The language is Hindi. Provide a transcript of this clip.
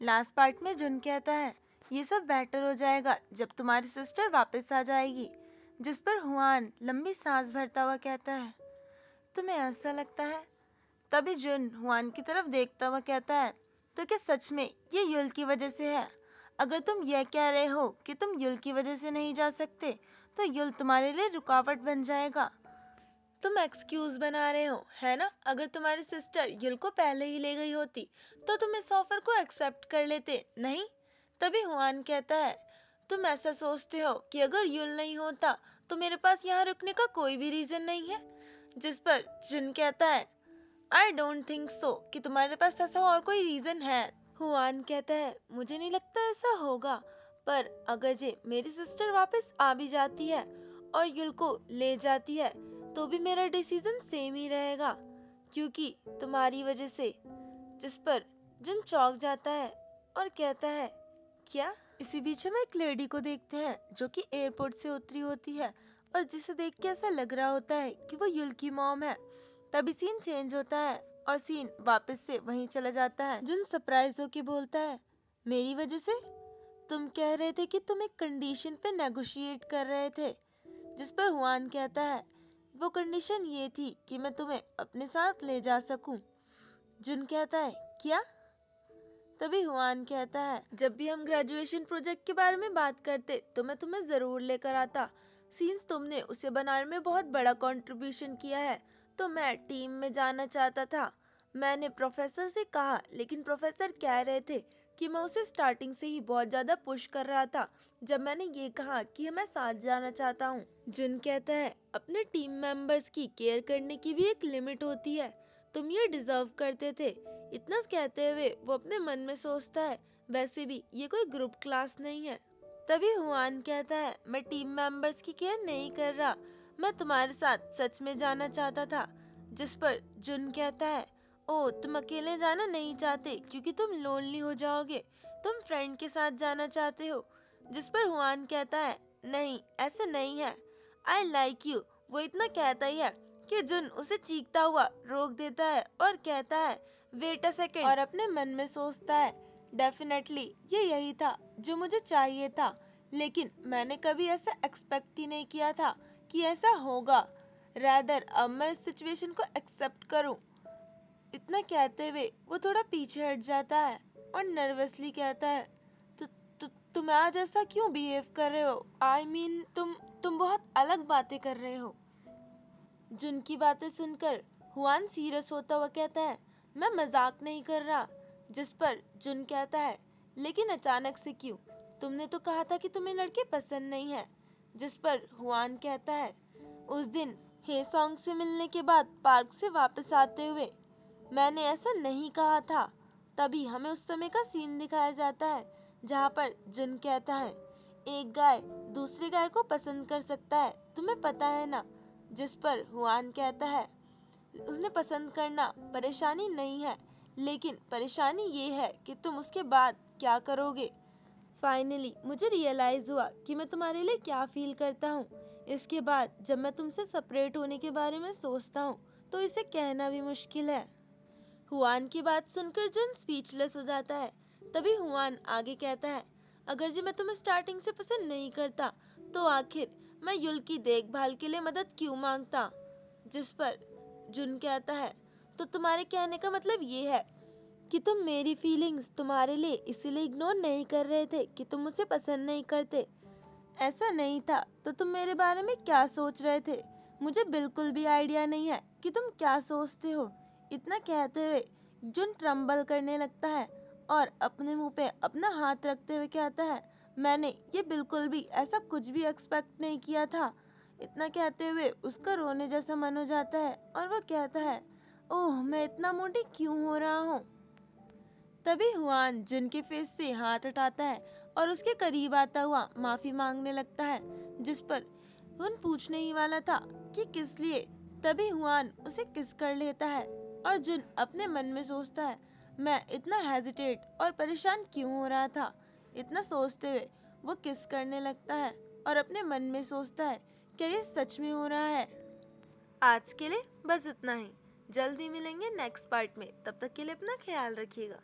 लास्ट पार्ट में जुन कहता है ये सब बेटर हो जाएगा जब तुम्हारी सिस्टर वापस आ जाएगी, जिस पर हुआन लंबी सांस भरता हुआ कहता है तुम्हें ऐसा लगता है? तभी जुन हुआन की तरफ देखता हुआ कहता है तो क्या सच में ये युल की वजह से है? अगर तुम यह कह रहे हो कि तुम युल की वजह से नहीं जा सकते तो युल तुम्हारे लिए रुकावट बन जाएगा। तुम एक्सक्यूज बना रहे हो, है ना? अगर तुम्हारी सिस्टर युल को पहले ही ले गई होती तो तुम इस ऑफर को एक्सेप्ट कर लेते, नहीं? तभी हुआन कहता है तुम ऐसा सोचते हो कि अगर युल नहीं होता तो मेरे पास यहाँ रुकने का कोई भी रीजन नहीं है, जिस पर जुन कहता है आई डोंट थिंक सो कि तुम्हारे पास ऐसा और कोई रीजन है। हुआन कहता है मुझे नहीं लगता ऐसा होगा, पर अगर जे मेरी सिस्टर वापस आ भी जाती है और युल को ले जाती है तो भी मेरा डिसीजन सेम ही रहेगा, क्योंकि तुम्हारी वजह से। जिस पर जुन चौंक जाता है और कहता है क्या? इसी बीच हम एक लेडी को देखते हैं जो कि एयरपोर्ट से उतरी होती है और जिसे देख के ऐसा लग रहा होता है कि वो युल की मॉम है। तभी सीन चेंज होता है और सीन वापस से वहीं चला जाता है। जुन सरप्राइज होके बोलता है मेरी वजह से? तुम कह रहे थे कि तुम एक कंडीशन पे नेगोशिएट कर रहे थे, जिस पर हुआन कहता है वो कंडीशन ये थी कि मैं तुम्हें अपने साथ ले जा सकूं। जुन कहता है क्या? तभी हुआन कहता है जब भी हम ग्रेजुएशन प्रोजेक्ट के बारे में बात करते तो मैं तुम्हें जरूर लेकर आता, सीन्स तुमने उसे बनाने में बहुत बड़ा कंट्रीब्यूशन किया है तो मैं टीम में जाना चाहता था। मैंने प्रोफेसर से कहा लेकिन प्रोफेसर कह रहे थे कि मैं उसे स्टार्टिंग से ही बहुत ज्यादा पुश कर रहा था जब मैंने ये कहा कि मैं साथ जाना चाहता हूँ। जिन कहता है अपने टीम मेंबर्स की केयर करने की भी एक लिमिट होती है, तुम ये डिजर्व करते थे। इतना कहते हुए वो अपने मन में सोचता है वैसे भी ये कोई ग्रुप क्लास नहीं है। तभी हुआन कहता है मैं टीम मेंबर्स की केयर नहीं कर रहा, मैं तुम्हारे साथ सच में जाना चाहता था। जिस पर जुन कहता है ओ तुम अकेले जाना नहीं चाहते क्योंकि तुम लोनली हो जाओगे, तुम फ्रेंड के साथ जाना चाहते हो। जिस पर हुआन कहता है नहीं ऐसा नहीं है, आई लाइक यू। वो इतना कहता ही है कि जुन उसे चीखता हुआ रोक देता है और कहता है वेट अ सेकेंड, और अपने मन में सोचता है डेफिनेटली ये यही था जो मुझे चाहिए था, लेकिन मैंने कभी ऐसा एक्सपेक्ट ही नहीं किया था कि ऐसा होगा। रैदर अब मैं इस सिचुएशन को एक्सेप्ट करूं। इतना कहते हुए वो थोड़ा पीछे हट जाता है और नर्वसली कहता है तुम आज ऐसा क्यों बिहेव कर रहे हो? आई मीन तुम बहुत अलग बातें कर रहे हो। जुन की बातें सुनकर हुआन सीरियस होता हुआ कहता है मैं मजाक नहीं कर रहा। जिस पर जुन कहता है लेकिन अचानक से क्यों? तुमने तो कहा था कि तुम्हें लड़के पसंद नहीं है। जिस पर हुआन कहता है उस दिन हे सॉन्ग से मिलने के बाद पार्क से वापस आते हुए मैंने ऐसा नहीं कहा था। तभी हमें उस समय का सीन दिखाया जाता है जहाँ पर जुन कहता है एक गाय दूसरे गाय को पसंद कर सकता है, तुम्हें पता है ना? जिस पर हुआन कहता है उसने पसंद करना परेशानी नहीं है, लेकिन परेशानी ये है कि तुम उसके बाद क्या करोगे। फाइनली मुझे रियलाइज हुआ कि मैं तुम्हारे लिए क्या फील करता हूँ। इसके बाद जब मैं तुमसे सेपरेट होने के बारे में सोचता हूँ तो इसे कहना भी मुश्किल है। हुआन की बात सुनकर जुन स्पीचलेस हो जाता है। तभी हुआन आगे कहता है अगर जी मैं तुम्हें स्टार्टिंग से पसंद नहीं करता तो आखिर मैं युल की देखभाल के लिए मदद क्यों मांगता। जिस पर जुन कहता है तो तुम्हारे कहने का मतलब ये है कि तुम मेरी फीलिंग्स तुम्हारे लिए इसीलिए इग्नोर नहीं कर रहे थे कि तुम मुझे पसंद नहीं करते। ऐसा नहीं था तो तुम मेरे बारे में क्या सोच रहे थे? मुझे बिल्कुल भी आइडिया नहीं है कि तुम क्या सोचते हो। इतना कहते हुए जुन ट्रम्बल करने लगता है और अपने मुंह पे अपना हाथ रखते हुए कहता है मैंने ये बिल्कुल भी ऐसा कुछ भी एक्सपेक्ट नहीं किया था। इतना कहते हुए उसका रोने जैसा मन हो जाता है और वो कहता है ओह मैं इतना मोटी क्यों हो रहा हूँ। तभी हुआन जुन के फेस से हाथ हटाता है और उसके करीब आता हुआ माफी मांगने लगता है। जिस पर हुन पूछने ही वाला था कि किस लिए, तभी हुआन उसे किस कर लेता है और जुन अपने मन में सोचता है मैं इतना हेजिटेट और परेशान क्यों हो रहा था। इतना सोचते हुए वो किस करने लगता है और अपने मन में सोचता है क्या ये सच में हो रहा है। आज के लिए बस इतना ही, जल्दी मिलेंगे नेक्स्ट पार्ट में, तब तक के लिए अपना ख्याल रखिएगा।